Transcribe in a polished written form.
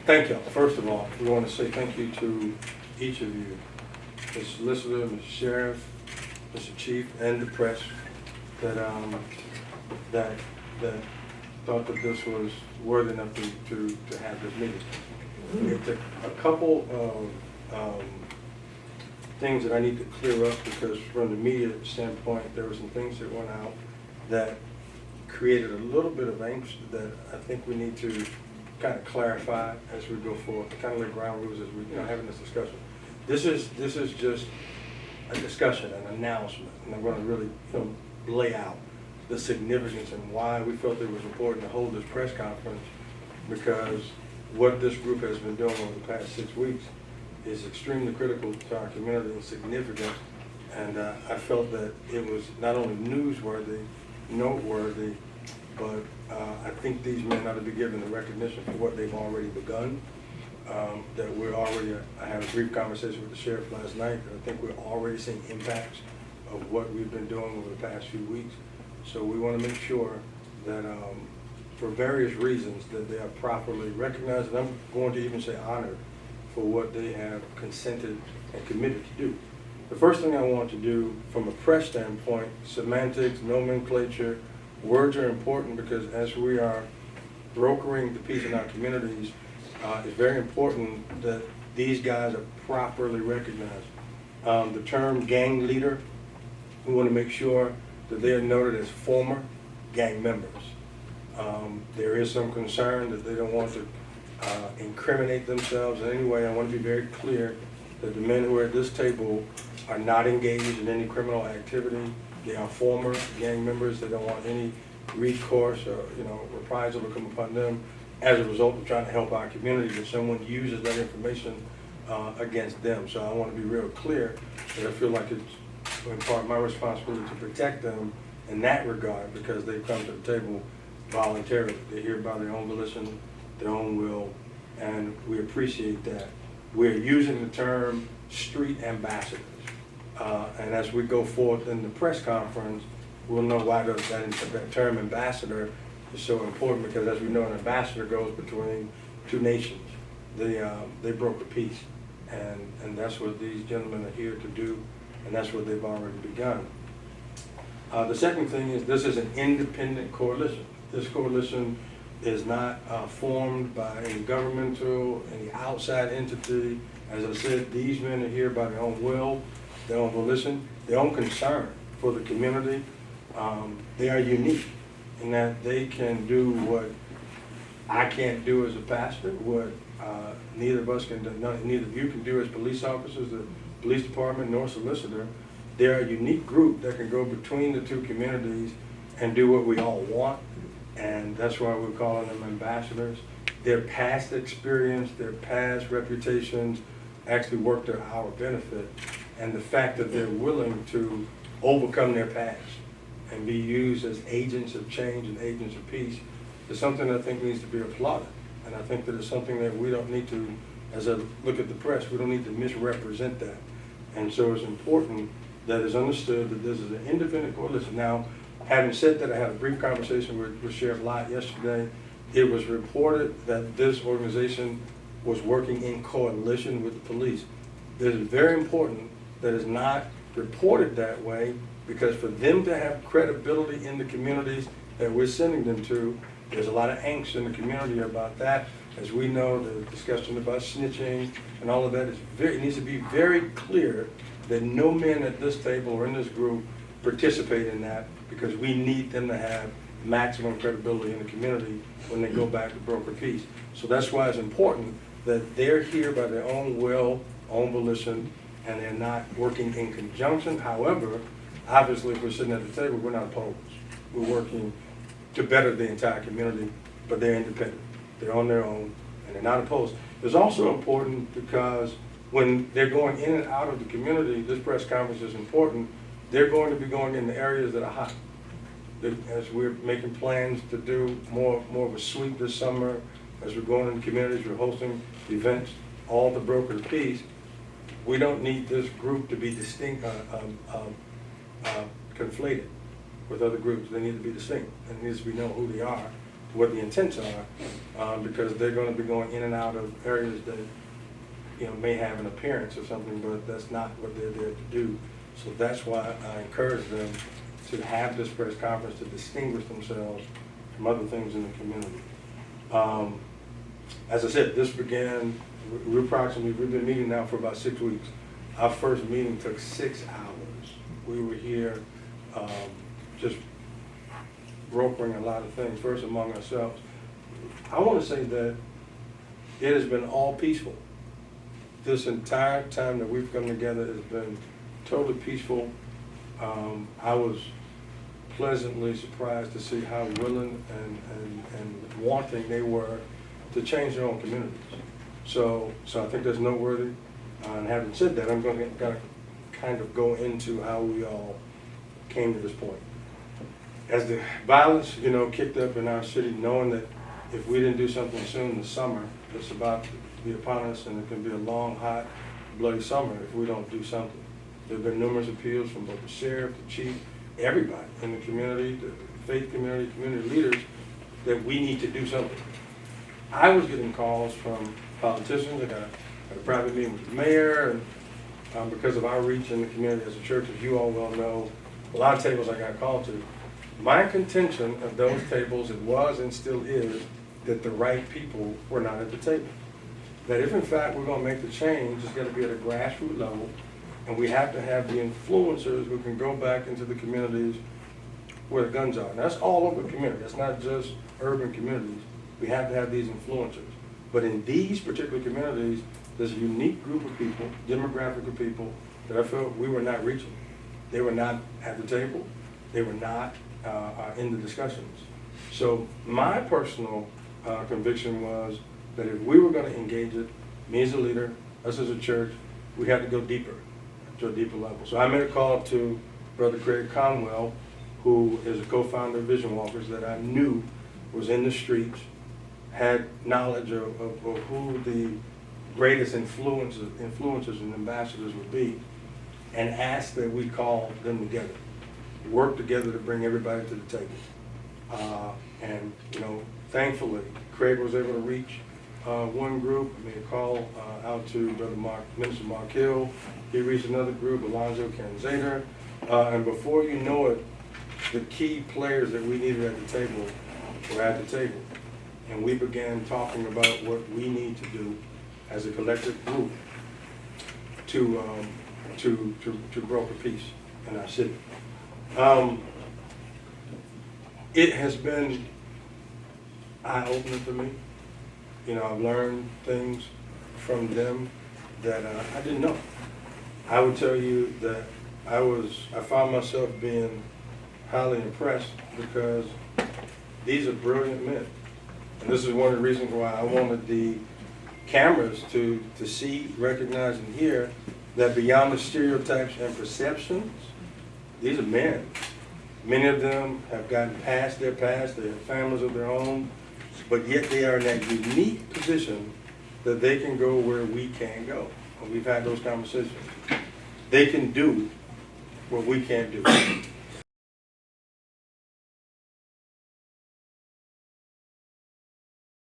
Thank you. First of all, we want to say thank you to each of you, the solicitor, Mr. Sheriff, Mr. Chief, and the press that that thought that this was worthy enough to have this meeting. It's a couple of things that I need to clear up, because from the media standpoint, there were some things that went out that created a little bit of angst that I think we need to kind of clarify as we go forward, kind of lay ground rules as we having this discussion. This is just a discussion, an announcement, and I'm going to really lay out the significance and why we felt it was important to hold this press conference, because what this group has been doing over the past 6 weeks is extremely critical to our community and significant, and I felt that it was not only newsworthy, noteworthy, but I think these men ought to be given the recognition for what they've already begun. That we're already, I had a brief conversation with the sheriff last night, and I think we're already seeing impacts of what we've been doing over the past few weeks. So we want to make sure that for various reasons that they are properly recognized, and I'm going to even say honored for what they have consented and committed to do. The first thing I want to do from a press standpoint, semantics, nomenclature, words are important, because as we are brokering the peace in our communities, it's very important that these guys are properly recognized. The term gang leader, we want to make sure that they are noted as former gang members. There is some concern that they don't want to incriminate themselves in any way. I want to be very clear that the men who are at this table are not engaged in any criminal activity. They are former gang members. They don't want any recourse or reprisal to come upon them as a result of trying to help our community, that someone uses that information against them. So I want to be real clear that I feel like it's in part my responsibility to protect them in that regard, because they've come to the table voluntarily. They're here by their own volition, their own will, and we appreciate that. We're using the term street ambassadors. And as we go forth in the press conference, we'll know why that term ambassador is so important, because as we know, an ambassador goes between two nations. They broker peace, and that's what these gentlemen are here to do, and that's what they've already begun. The second thing is, this is an independent coalition. This coalition is not formed by any governmental, any outside entity. As I said, these men are here by their own will, their own volition, their own concern for the community. They are unique in that they can do what I can't do as a pastor, what neither of us can do, neither of you can do as police officers, the police department, nor solicitor. They're a unique group that can go between the two communities and do what we all want, and that's why we're calling them ambassadors. Their past experience, their past reputations actually work to our benefit, and the fact that they're willing to overcome their past and be used as agents of change and agents of peace is something that I think needs to be applauded. And I think that it's something that we don't need to, as I look at the press, we don't need to misrepresent that. And so it's important that it's understood that this is an independent coalition. Now, having said that, I had a brief conversation with Sheriff Lott yesterday. It was reported that this organization was working in coalition with the police. It is very important that it's not reported that way, because for them to have credibility in the communities that we're sending them to, there's a lot of angst in the community about that. As we know, the discussion about snitching and all of that it needs to be very clear that no men at this table or in this group participate in that, because we need them to have maximum credibility in the community when they go back to broker peace. So that's why it's important that they're here by their own will, own volition, and they're not working in conjunction. However, obviously, if we're sitting at the table, we're not opposed. We're working to better the entire community, but they're independent. They're on their own, and they're not opposed. It's also important because when they're going in and out of the community, this press conference is important. They're going to be going in the areas that are hot. As we're making plans to do more of a sweep this summer, as we're going into communities, we're hosting events, all to broker the peace. We don't need this group to be distinct, conflated with other groups. They need to be distinct, and it needs to be known who they are what the intents are, because they're going to be going in and out of areas that, you know, may have an appearance or something, but that's not what they're there to do. So that's why I encourage them to have this press conference to distinguish themselves from other things in the community. As I said, this began, we've been meeting now for about 6 weeks. Our first meeting took 6 hours. We were here just brokering a lot of things, first among ourselves. I want to say that it has been all peaceful. This entire time that we've come together has been totally peaceful. I was pleasantly surprised to see how willing and wanting they were to change their own communities. So I think that's noteworthy. And having said that, I'm going to kind of go into how we all came to this point. As the violence, you know, kicked up in our city, knowing that if we didn't do something soon in the summer, it's about to be upon us, and it can be a long, hot, bloody summer if we don't do something. There have been numerous appeals from both the sheriff, the chief, everybody in the community, the faith community, community leaders, that we need to do something. I was getting calls from politicians. I got a private meeting with the mayor, and because of our reach in the community as a church, as you all well know, a lot of tables I got called to. My contention of those tables, it was and still is, that the right people were not at the table. That if in fact we're going to make the change, it's got to be at a grassroots level, and we have to have the influencers who can go back into the communities where the guns are. And that's all over the community. That's not just urban communities. We have to have these influencers. But in these particular communities, there's a unique group of people, demographic of people, that I felt we were not reaching. They were not at the table. They were not in the discussions. So my personal conviction was that if we were going to engage it, me as a leader, us as a church, we had to go deeper, to a deeper level. So I made a call to Brother Craig Conwell, who is a co-founder of Vision Walkers, that I knew was in the streets, had knowledge of who the greatest influencers and ambassadors would be, and asked that we call them together, work together to bring everybody to the table. And you know, thankfully, Craig was able to reach one group. I made a call out to Brother Minister Mark Hill. He reached another group, Alonzo Canzader. And before you know it, the key players that we needed at the table were at the table. And we began talking about what we need to do as a collective group to broker peace in our city. It has been eye-opening for me. You know, I've learned things from them that I didn't know. I would tell you that I found myself being highly impressed because these are brilliant men. And this is one of the reasons why I wanted the cameras to see, recognize, and hear that beyond the stereotypes and perceptions, these are men. Many of them have gotten past their past, they have families of their own, but yet they are in that unique position that they can go where we can't go. And we've had those conversations. They can do what we can't do.